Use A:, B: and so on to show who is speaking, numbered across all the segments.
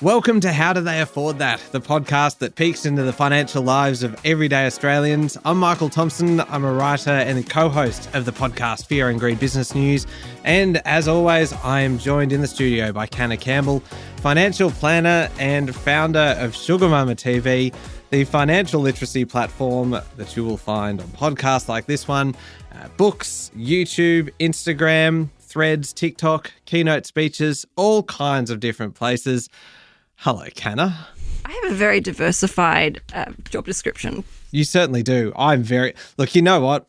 A: Welcome to How Do They Afford That, the podcast that peeks into the financial lives of everyday Australians. I'm Michael Thompson. I'm a writer and the co-host of the podcast Fear and Greed Business News. And as always, I am joined in the studio by Canna Campbell, financial planner and founder of Sugar Mama TV, the financial literacy platform that you will find on podcasts like this one, books, YouTube, Instagram, Threads, TikTok, keynote speeches, all kinds of different places. Hello, Canna.
B: I have a very diversified job description.
A: You certainly do. Look, you know what?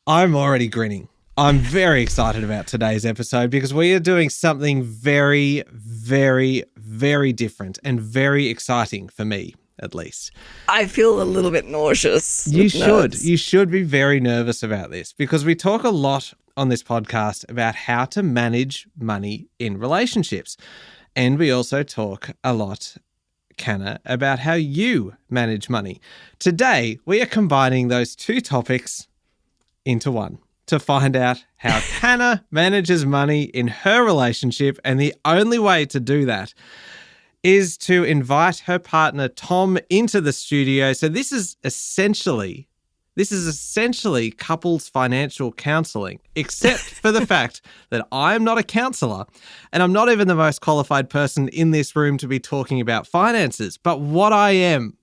A: I'm already grinning. I'm very excited about today's episode because we are doing something very, very, very different and very exciting for me, at least.
B: I feel a little bit nauseous.
A: You should. You should be very nervous about this because we talk a lot on this podcast about how to manage money in relationships. And we also talk a lot, Canna, about how you manage money. Today, we are combining those two topics into one to find out how Canna manages money in her relationship. And the only way to do that is to invite her partner, Tom, into the studio. So this is essentially couples financial counselling, except for the fact that I am not a counsellor and I'm not even the most qualified person in this room to be talking about finances. But what I am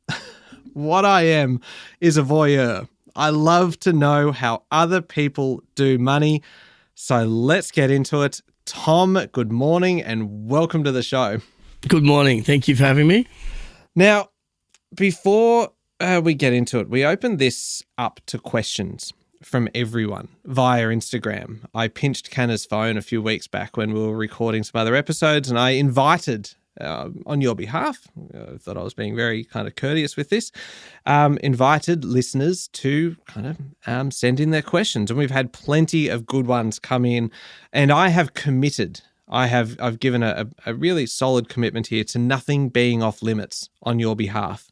A: is a voyeur. I love to know how other people do money. So let's get into it. Tom, good morning and welcome to the show.
C: Good morning. Thank you for having me.
A: Now, before we get into it, we opened this up to questions from everyone via Instagram. I pinched Canna's phone a few weeks back when we were recording some other episodes and I invited, on your behalf, I thought I was being very kind of courteous with this, invited listeners to kind of send in their questions. And we've had plenty of good ones come in and I have committed. I've given a really solid commitment here to nothing being off limits on your behalf.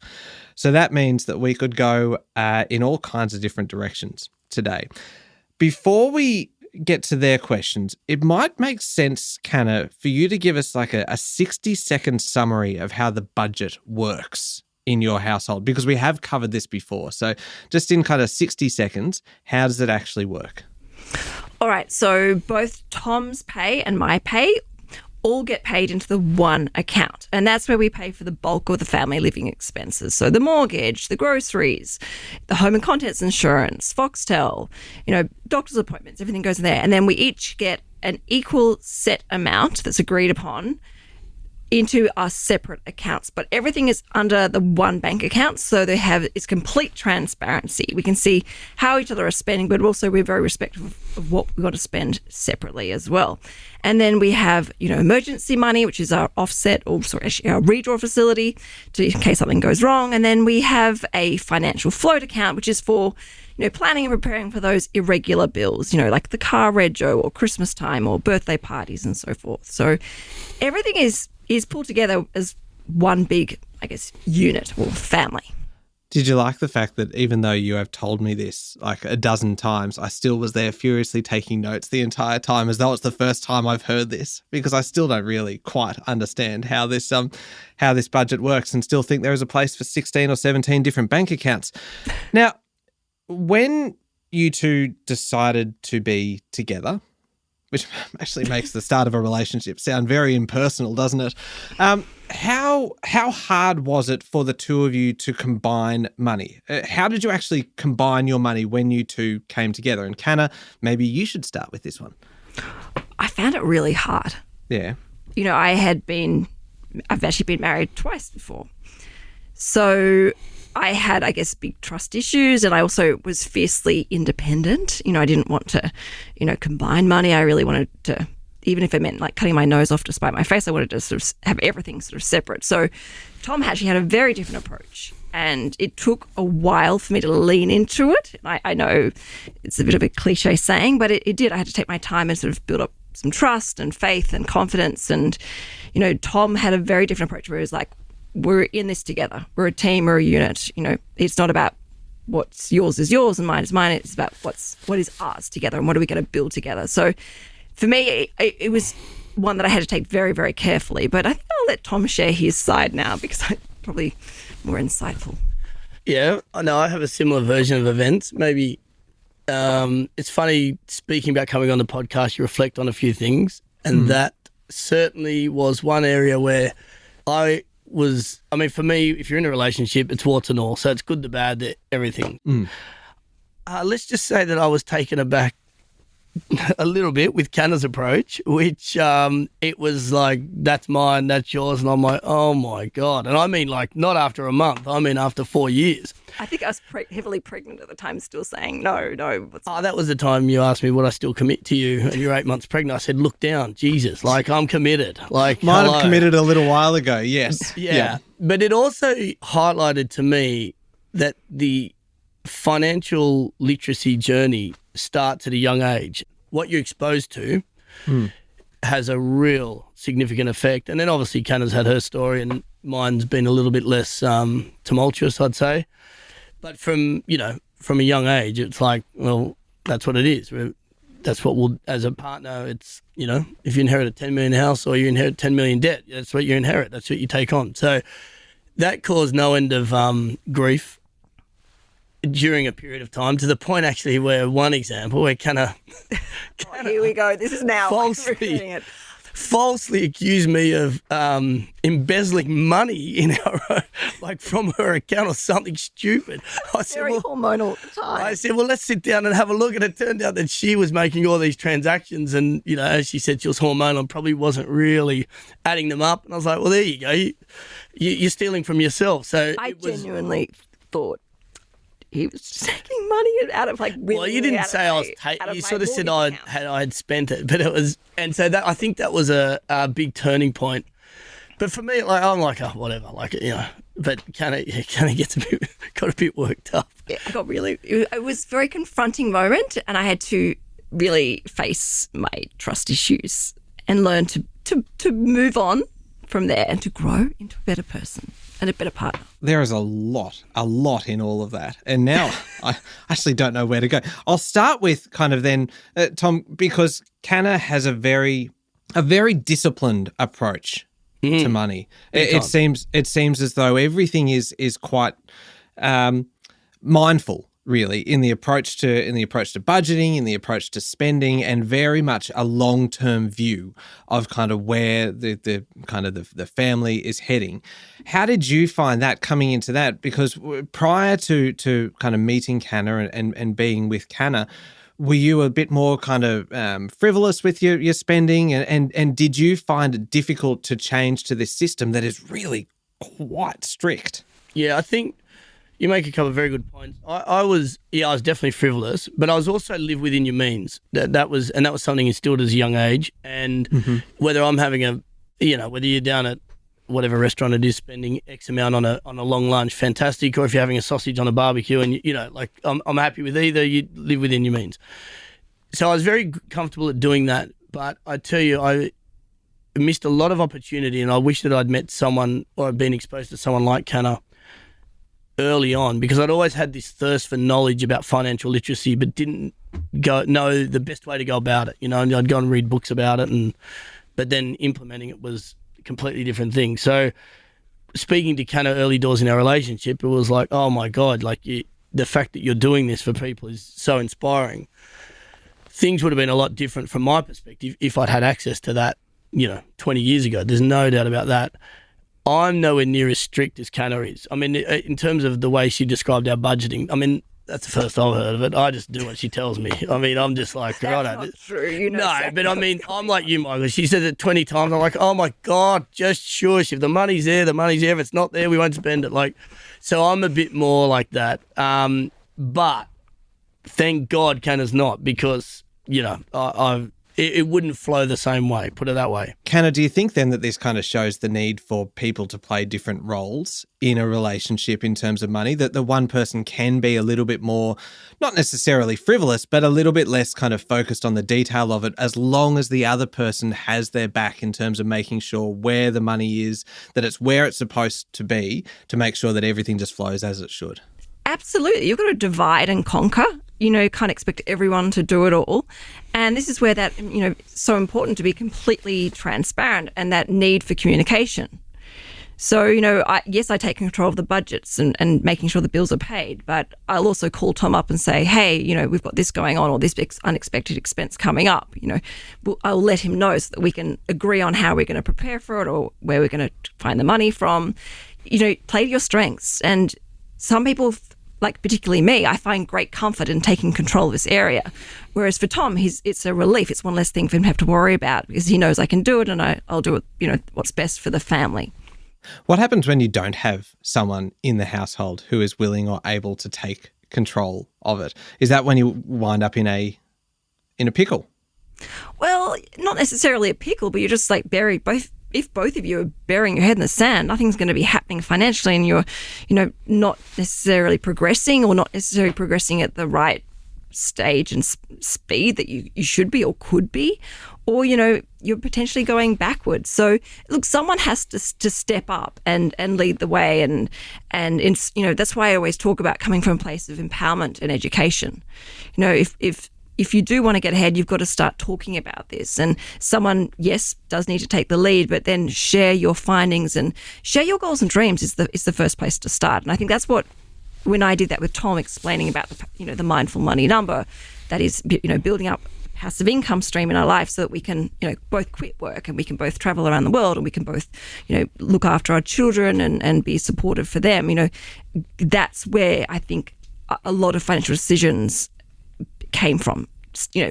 A: So that means that we could go in all kinds of different directions today. Before we get to their questions, it might make sense, Canna, for you to give us like a 60-second summary of how the budget works in your household, because we have covered this before. So just in kind of 60 seconds, how does it actually work?
B: All right, so both Tom's pay and my pay all get paid into the one account. And that's where we pay for the bulk of the family living expenses. So the mortgage, the groceries, the home and contents insurance, Foxtel, doctor's appointments, everything goes in there. And then we each get an equal set amount that's agreed upon into our separate accounts, but everything is under the one bank account, so it's complete transparency. We can see how each other are spending, but also we're very respectful of what we want to spend separately as well. And then we have, emergency money, which is our offset, or actually our redraw facility, in case something goes wrong. And then we have a financial float account, which is for planning and preparing for those irregular bills, like the car rego or Christmas time or birthday parties and so forth. So everything is pulled together as one big, unit or family.
A: Did you like the fact that even though you have told me this like a dozen times, I still was there furiously taking notes the entire time as though it's the first time I've heard this, because I still don't really quite understand how this budget works and still think there is a place for 16 or 17 different bank accounts. Now, when you two decided to be together, which actually makes the start of a relationship sound very impersonal, doesn't it? How hard was it for the two of you to combine money? How did you actually combine your money when you two came together? And Canna, maybe you should start with this one.
B: I found it really hard.
A: Yeah.
B: I've actually been married twice before. So I had, big trust issues, and I also was fiercely independent. I didn't want to, combine money. I really wanted to, even if it meant like cutting my nose off to spite my face, I wanted to sort of have everything sort of separate. So Tom actually had a very different approach, and it took a while for me to lean into it. I know it's a bit of a cliche saying, but it did. I had to take my time and sort of build up some trust and faith and confidence. And, Tom had a very different approach where he was like, we're in this together. We're a team, we're a unit. It's not about what's yours is yours and mine is mine. It's about what is ours together and what are we going to build together. So for me, it was one that I had to take very, very carefully. But I think a let Tom share his side now because I'm probably more insightful.
C: Yeah, I know. I have a similar version of events. Maybe it's funny speaking about coming on the podcast, you reflect on a few things. And that certainly was one area where for me, if you're in a relationship, it's warts and all. So it's good, the bad, everything. Let's just say that I was taken aback a little bit with Canna's approach, which it was like, that's mine, that's yours. And I'm like, oh my God. And I mean, like, not after a month, I mean, after 4 years.
B: I think I was heavily pregnant at the time, still saying, no.
C: That was the time you asked me, would I still commit to you? And you're 8 months pregnant. I said, look down, Jesus, like, I'm committed. Like,
A: might have committed a little while ago, yes.
C: Yeah. But it also highlighted to me that the financial literacy journey starts at a young age. What you're exposed to has a real significant effect. And then obviously Canna's had her story and mine's been a little bit less tumultuous, I'd say. But from a young age, it's like, well, that's what it is. That's what we'll, as a partner, it's, if you inherit a 10 million house or you inherit 10 million debt, that's what you inherit. That's what you take on. So that caused no end of grief during a period of time, to the point actually where one example where Canna
B: here we go. This is now
C: falsely accused me of embezzling money in our from her account or something stupid. I said,
B: very hormonal time.
C: I said, well, let's sit down and have a look. And it turned out that she was making all these transactions, and as she said, she was hormonal and probably wasn't really adding them up. And I was like, well, there you go. You're stealing from yourself. So
B: I genuinely thought he was taking money out of
C: well, you didn't say I was taking. You sort of said I had spent it, but it was, and so that I think that was a big turning point. But for me, I'm like, oh, whatever, But Canna got a bit worked up.
B: Yeah, I got really. It was a very confronting moment, and I had to really face my trust issues and learn to move on from there and to grow into a better person and a better partner.
A: There is a lot in all of that. And now I actually don't know where to go. I'll start with kind of then, Tom, because Canna has a very disciplined approach to money. It seems as though everything is quite mindful, really, in the approach to budgeting, in the approach to spending, and very much a long-term view of kind of where the family is heading. How did you find that coming into that? Because prior to kind of meeting Canna and being with Canna, were you a bit more kind of frivolous with your spending? And did you find it difficult to change to this system that is really quite strict?
C: Yeah, I think you make a couple of very good points. I was definitely frivolous, but I was also live within your means. That was something instilled as a young age. And whether I'm having whether you're down at whatever restaurant it is spending X amount on a long lunch, fantastic. Or if you're having a sausage on a barbecue, and I'm happy with either. You live within your means. So I was very comfortable at doing that. But I tell you, I missed a lot of opportunity, and I wish that I'd met someone or I'd been exposed to someone like Canna early on, because I'd always had this thirst for knowledge about financial literacy, but didn't know the best way to go about it. And I'd go and read books about it, but then implementing it was a completely different thing. So speaking to Canna early doors in our relationship, it was like, oh my God, the fact that you're doing this for people is so inspiring. Things would have been a lot different from my perspective if I'd had access to that, 20 years ago. There's no doubt about that. I'm nowhere near as strict as Canna is. I mean, in terms of the way she described our budgeting, I mean, that's the first I've heard of it. I just do what she tells me. I mean, I'm just like,
B: that's not true.
C: No, but I mean, I'm like you, Michael. She said it 20 times. I'm like, oh my God, just shush. If the money's there, the money's there. If it's not there, we won't spend it. So I'm a bit more like that. But thank God Canna's not, because, it wouldn't flow the same way, put it that way.
A: Canna, do you think then that this kind of shows the need for people to play different roles in a relationship in terms of money, that the one person can be a little bit more, not necessarily frivolous, but a little bit less kind of focused on the detail of it, as long as the other person has their back in terms of making sure where the money is, that it's where it's supposed to be, to make sure that everything just flows as it should?
B: Absolutely. You've got to divide and conquer. can't expect everyone to do it all. And this is where that, it's so important to be completely transparent and that need for communication. So, I take control of the budgets and making sure the bills are paid, but I'll also call Tom up and say, hey, we've got this going on or this unexpected expense coming up. I'll let him know so that we can agree on how we're going to prepare for it or where we're going to find the money from. Play to your strengths. And some people, like particularly me, I find great comfort in taking control of this area. Whereas for Tom, it's a relief. It's one less thing for him to have to worry about because he knows I can do it and I'll do it, what's best for the family.
A: What happens when you don't have someone in the household who is willing or able to take control of it? Is that when you wind up in a pickle?
B: Well, not necessarily a pickle, but you're just like if both of you are burying your head in the sand, nothing's going to be happening financially and you're, not necessarily progressing or not necessarily progressing at the right stage and speed that you should be or could be, or you're potentially going backwards. So look, someone has to step up and lead the way, and that's why I always talk about coming from a place of empowerment and education. If you do want to get ahead, you've got to start talking about this, and someone, yes, does need to take the lead, but then share your findings and share your goals and dreams is the first place to start. And I think that's what, when I did that with Tom, explaining about the mindful money number, that is, building up a passive income stream in our life so that we can, both quit work and we can both travel around the world and we can both, look after our children and be supportive for them. That's where I think a lot of financial decisions came from,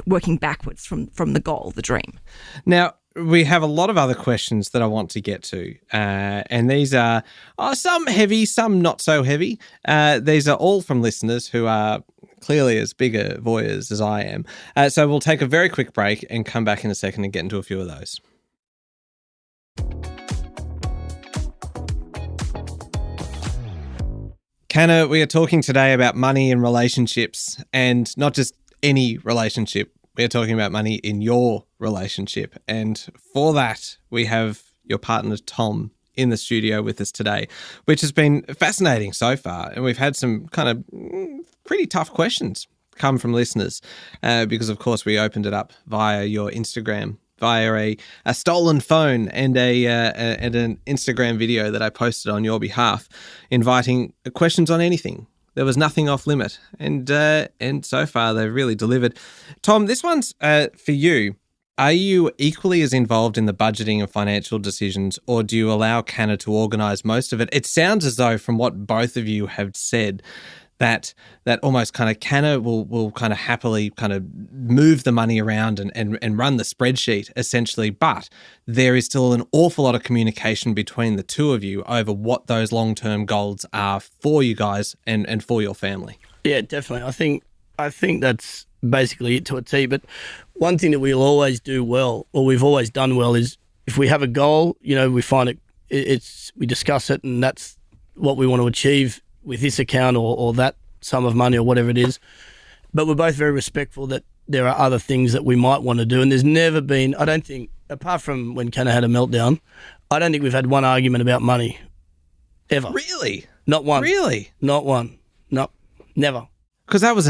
B: working backwards from the goal, the dream.
A: Now, we have a lot of other questions that I want to get to, and these are some heavy, some not so heavy. These are all from listeners who are clearly as big a voyeurs as I am. So we'll take a very quick break and come back in a second and get into a few of those. Canna, we are talking today about money and relationships, and not just any relationship. We're talking about money in your relationship. And for that, we have your partner, Tom, in the studio with us today, which has been fascinating so far. And we've had some kind of pretty tough questions come from listeners because, of course, we opened it up via your Instagram, via a stolen phone and an Instagram video that I posted on your behalf, inviting questions on anything. There was nothing off limit, and so far they've really delivered. Tom, this one's for you. Are you equally as involved in the budgeting and financial decisions, or do you allow Canna to organise most of it? It sounds as though, from what both of you have said, that almost kind of Canna will kind of happily kind of move the money around and run the spreadsheet essentially, but there is still an awful lot of communication between the two of you over what those long-term goals are for you guys and for your family.
C: Yeah, definitely. I think that's basically it to a T. But one thing that we'll always do well, or we've always done well, is if we have a goal, we find we discuss it, and that's what we want to achieve with this account or that sum of money or whatever it is. But we're both very respectful that there are other things that we might want to do. And there's never been, I don't think, apart from when Canna had a meltdown, I don't think we've had one argument about money, ever.
A: Really?
C: Not one.
A: Really?
C: Not one. No, never.
A: Because that was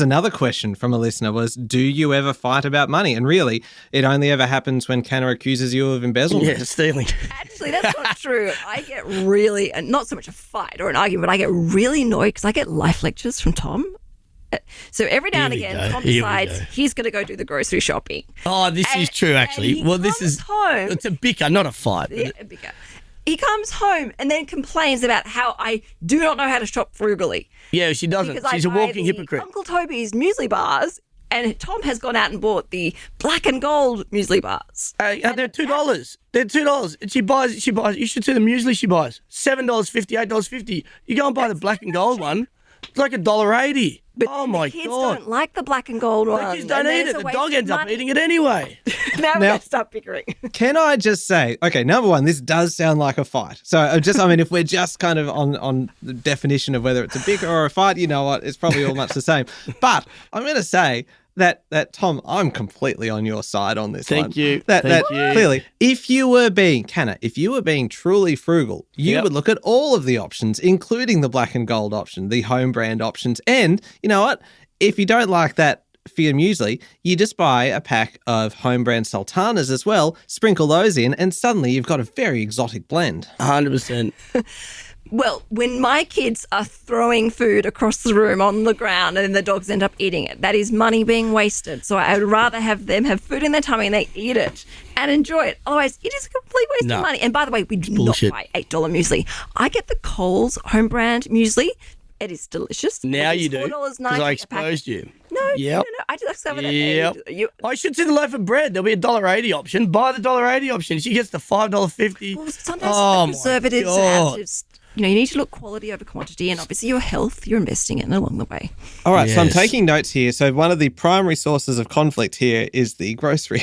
A: another question from a listener was, do you ever fight about money? And really, it only ever happens when Canna accuses you of embezzlement.
C: Yeah, stealing.
B: Actually, that's not true. I get really, not so much a fight or an argument, but I get really annoyed because I get life lectures from Tom. So every now and again, Tom decides he's going to go do the grocery shopping.
C: Oh, this is true, actually. Well, this is
B: home.
C: It's a bicker, not a fight.
B: Yeah, a bicker. He comes home and then complains about how I do not know how to shop frugally.
C: Yeah, she doesn't.
B: Because
C: She's a walking hypocrite.
B: Uncle Toby's muesli bars, and Tom has gone out and bought the black and gold muesli bars.
C: They're $2. They're $2. And she buys. You should see the muesli she buys. $7.50, $8.50. You go and buy the black and gold one. It's like $1.80.
B: But
C: oh my
B: kids
C: God!
B: Don't like the black and gold one.
C: The kids don't eat it. The dog ends up eating it anyway.
B: Now we're going to start bickering.
A: Can I just say, okay, number one, this does sound like a fight. So if we're just kind of on the definition of whether it's a bicker or a fight, you know what, it's probably all much the same. But I'm going to say that Tom, I'm completely on your side on this one.
C: Thank you.
A: Clearly, if you were being truly frugal, you would look at all of the options, including the black and gold option, the home brand options, and you know what? if you don't like that for your muesli, you just buy a pack of home brand sultanas as well, sprinkle those in, and suddenly you've got a very exotic blend.
C: 100%.
B: Well, when my kids are throwing food across the room on the ground and the dogs end up eating it, that is money being wasted. So I would rather have them have food in their tummy and they eat it and enjoy it. Otherwise, it is a complete waste of money. And by the way, we do not buy $8 muesli. I get the Coles home brand muesli. It is delicious.
C: Now you do,
B: because
C: I exposed you.
B: No, I just discovered that.
C: I should see the loaf of bread. There'll be a $1.80 option. Buy the $1.80 option. She gets the $5.50.
B: Well, sometimes the preservatives are just... You need to look quality over quantity, and obviously your health, you're investing in along the way.
A: All right, so I'm taking notes here. So one of the primary sources of conflict here is the grocery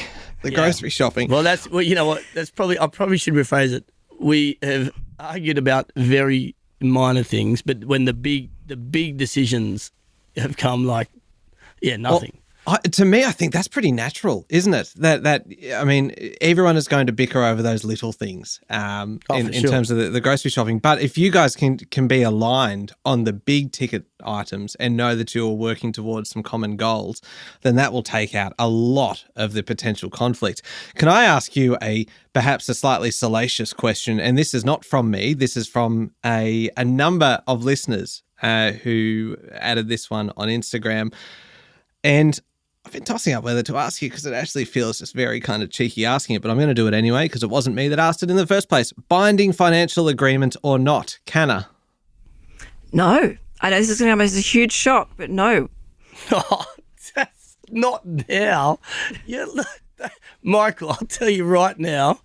A: shopping.
C: Well, you know what? I probably should rephrase it. We have argued about very minor things, but when the big decisions have come, nothing.
A: To me, I think that's pretty natural, isn't it? That I mean, everyone is going to bicker over those little things in terms of the grocery shopping. But if you guys can be aligned on the big ticket items and know that you're working towards some common goals, then that will take out a lot of the potential conflict. Can I ask you perhaps a slightly salacious question? And this is not from me. This is from a number of listeners who added this one on Instagram. And I've been tossing up whether to ask you because it actually feels just very kind of cheeky asking it, but I'm going to do it anyway because it wasn't me that asked it in the first place. Binding financial agreement or not? Canna?
B: No. I know this is going to come as a huge shock, but no.
C: Oh, that's not now. Michael, I'll tell you right now,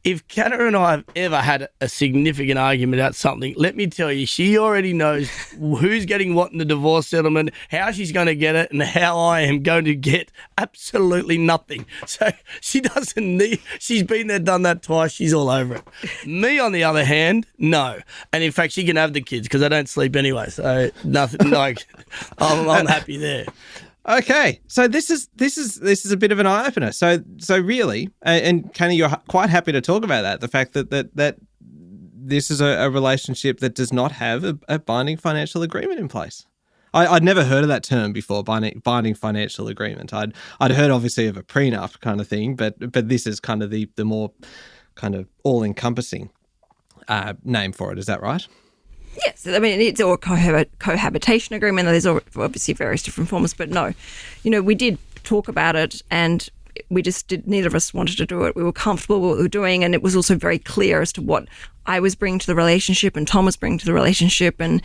C: if Canna and I have ever had a significant argument about something, let me tell you, she already knows who's getting what in the divorce settlement, how she's going to get it, and how I am going to get absolutely nothing. So she doesn't need, she's been there, done that twice, she's all over it. Me, on the other hand, no. And in fact, she can have the kids because I don't sleep anyway. So nothing, I'm happy there.
A: Okay, so this is a bit of an eye opener. So really, and Canna, you're quite happy to talk about that. The fact that this is a relationship that does not have a binding financial agreement in place. I'd never heard of that term before, binding financial agreement. I'd heard obviously of a prenup kind of thing, but this is kind of the more kind of all encompassing name for it. Is that right?
B: Yes, I mean, it's all a cohabitation agreement. There's obviously various different forms, but no. We did talk about it and we just neither of us wanted to do it. We were comfortable with what we were doing, and it was also very clear as to what I was bringing to the relationship and Tom was bringing to the relationship. And,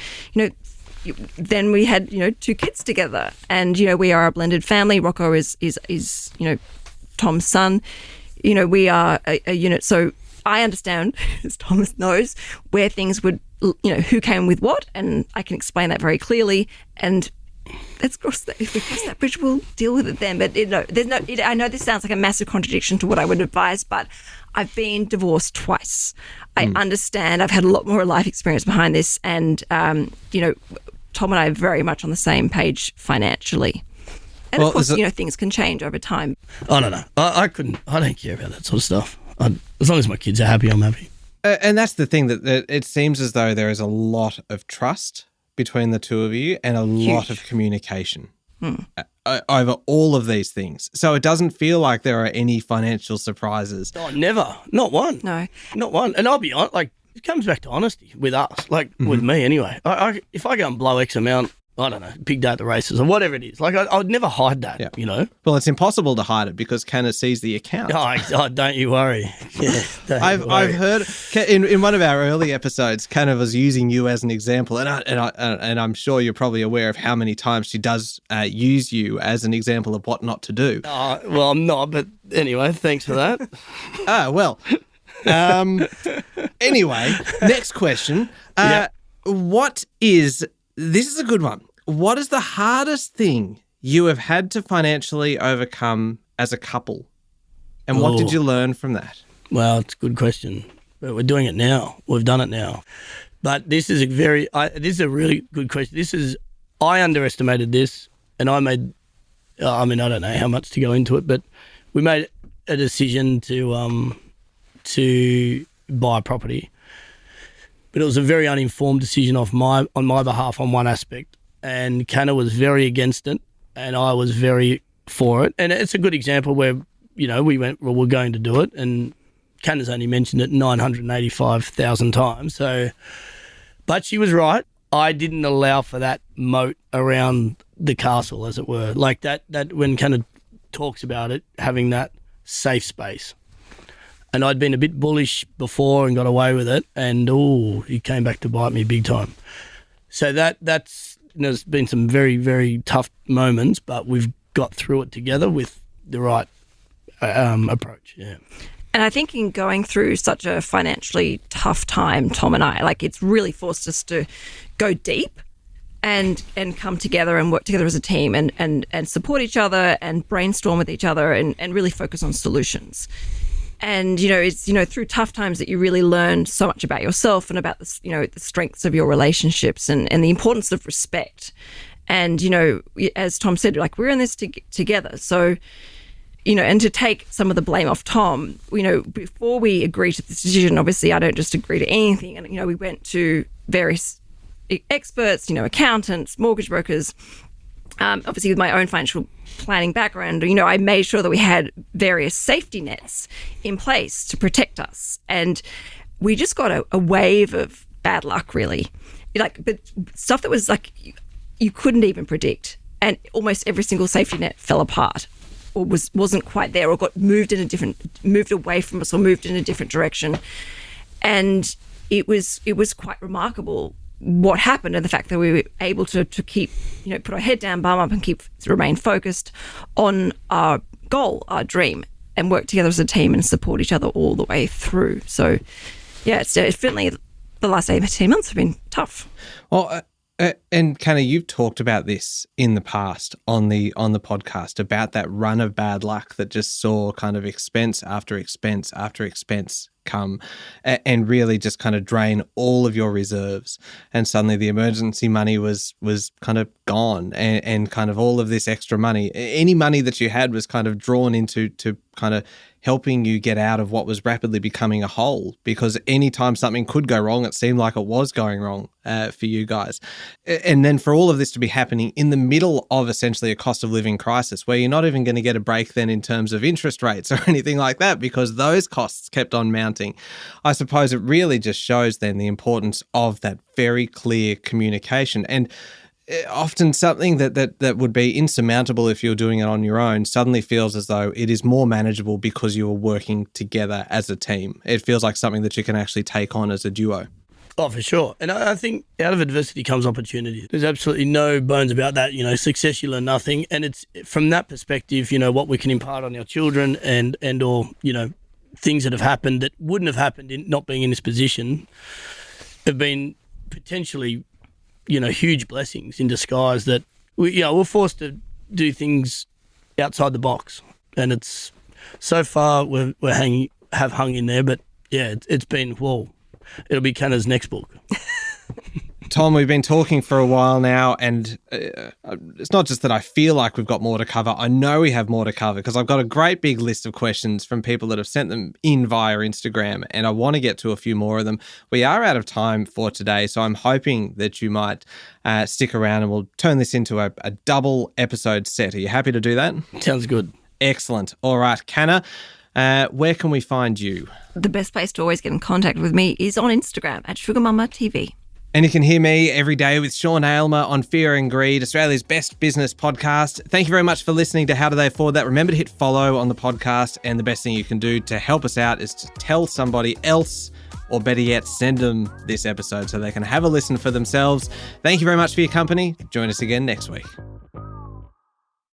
B: then we had, 2 kids together and, we are a blended family. Rocco is Tom's son. We are a unit. So I understand, as Thomas knows, where things would, who came with what, and I can explain that very clearly. And if we cross that bridge, we'll deal with it then. But I know this sounds like a massive contradiction to what I would advise, but I've been divorced twice. I understand. I've had a lot more life experience behind this, and Tom and I are very much on the same page financially. And of course, things can change over time.
C: I don't know. I don't care about that sort of stuff. As long as my kids are happy, I'm happy.
A: And that's the thing, that it seems as though there is a lot of trust between the two of you and a lot of communication over all of these things. So it doesn't feel like there are any financial surprises.
C: Oh, never. Not one.
B: No.
C: Not one. And I'll be honest, it comes back to honesty with us, with me anyway. If I go and blow X amount, I don't know, big day at the races or whatever it is. I would never hide that,
A: Well, it's impossible to hide it because Canna sees the account.
C: Oh, don't you worry. Yeah,
A: I've heard in one of our early episodes, Canna was using you as an example, and I'm sure you're probably aware of how many times she does use you as an example of what not to do.
B: Well,
C: I'm not, but anyway, thanks for that.
A: Anyway, next question. This is a good one. What is the hardest thing you have had to financially overcome as a couple? And what did you learn from that?
C: Well, it's a good question. But we're doing it now. We've done it now. But this is a really good question. I underestimated this, and I made, I don't know how much to go into it, but we made a decision to buy a property. But it was a very uninformed decision on my behalf on one aspect. and Canna was very against it, and I was very for it. And it's a good example where, we went, well, we're going to do it, and Canna's only mentioned it 985,000 times. So, but she was right. I didn't allow for that moat around the castle, as it were. Like that when Canna talks about it, having that safe space. And I'd been a bit bullish before and got away with it, and he came back to bite me big time. So that's there's been some very, very tough moments, but we've got through it together with the right approach. Yeah.
B: And I think in going through such a financially tough time, Tom and I, it's really forced us to go deep and come together and work together as a team and support each other and brainstorm with each other and really focus on solutions. And, it's, through tough times that you really learn so much about yourself and about the strengths of your relationships and the importance of respect. And, as Tom said, we're in this together. So, and to take some of the blame off Tom, before we agreed to this decision, obviously I don't just agree to anything. And, we went to various experts, accountants, mortgage brokers, obviously with my own financial planning background, I made sure that we had various safety nets in place to protect us. And we just got a wave of bad luck, really. But stuff that was you couldn't even predict. And almost every single safety net fell apart or wasn't quite there or got moved away from us or moved in a different direction. And it was quite remarkable what happened and the fact that we were able to keep, put our head down, bum up and remain focused on our goal, our dream, and work together as a team and support each other all the way through. So, yeah, it's definitely the last 18 months have been tough.
A: Well, and Canna, you've talked about this in the past on the podcast about that run of bad luck that just saw kind of expense after expense after expense come and really just kind of drain all of your reserves. And suddenly the emergency money was kind of gone and kind of all of this extra money, any money that you had was kind of drawn into to kind of helping you get out of what was rapidly becoming a hole, because anytime something could go wrong, it seemed like it was going wrong for you guys. And then for all of this to be happening in the middle of essentially a cost of living crisis where you're not even going to get a break then in terms of interest rates or anything like that because those costs kept on mounting. I suppose it really just shows then the importance of that very clear communication. And often something that would be insurmountable if you're doing it on your own suddenly feels as though it is more manageable because you are working together as a team. It feels like something that you can actually take on as a duo.
C: Oh, for sure. And I think out of adversity comes opportunity. There's absolutely no bones about that. Success, you learn nothing. And it's from that perspective, what we can impart on our children and or, things that have happened that wouldn't have happened in not being in this position have been potentially huge blessings in disguise that we're forced to do things outside the box, and it's so far have hung in there. But yeah, it's been it'll be Canna's next book.
A: Tom, we've been talking for a while now, and it's not just that I feel like we've got more to cover. I know we have more to cover because I've got a great big list of questions from people that have sent them in via Instagram, and I want to get to a few more of them. We are out of time for today, so I'm hoping that you might stick around and we'll turn this into a double episode set. Are you happy to do that?
C: Sounds good.
A: Excellent. All right, Canna, where can we find you?
B: The best place to always get in contact with me is on Instagram at SugarMamaTV.
A: And you can hear me every day with Sean Aylmer on Fear and Greed, Australia's best business podcast. Thank you very much for listening to How Do They Afford That? Remember to hit follow on the podcast, and the best thing you can do to help us out is to tell somebody else, or better yet, send them this episode so they can have a listen for themselves. Thank you very much for your company. Join us again next week.